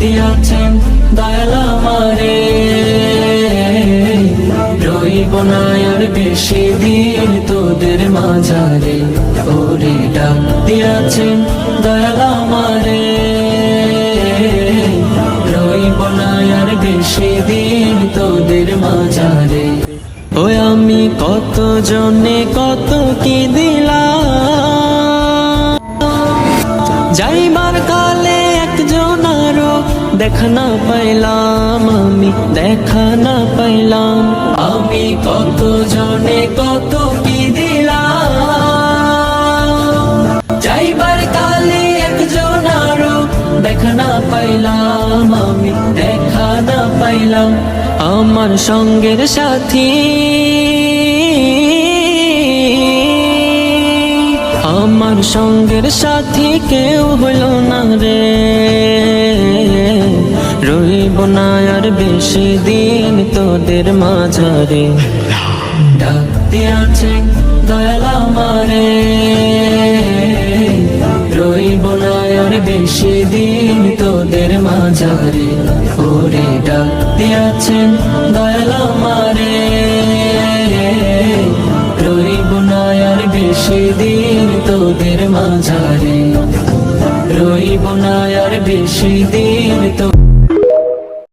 দিয়াছেন দয়াল আমারে, রইব না আর বেশি দিন তোদের মাঝারে। ওরে ডাক দিয়াছেন দয়াল আমারে, রইব না আর বেশি দিন তোদের মাঝারে। ওই আমি কত জনে কত কি দিলাম, যাইবার কালে একজন আরো দেখা না পাইলাম, আমি দেখা না পাইলাম। আমি কত জনে কত কি দিলাম, যাইবার কালে একজন আরো দেখা না পাইলাম, আমি দেখা না পাইলাম। আমার সঙ্গের সাথী, আমার সঙ্গের সাথী কেউ হলো না রে, রইব না আর বেশি দিন তোদের মাঝারে। ডাক দিয়াছেন দয়াল আমারে, রইব না আর বেশি দিন তোদের মাঝারে। ওরে ডাক দিয়াছেন দয়াল আমারে, রইব না আর বেশি দিন তোদের মাঝারে, রইব না আর বেশি দিন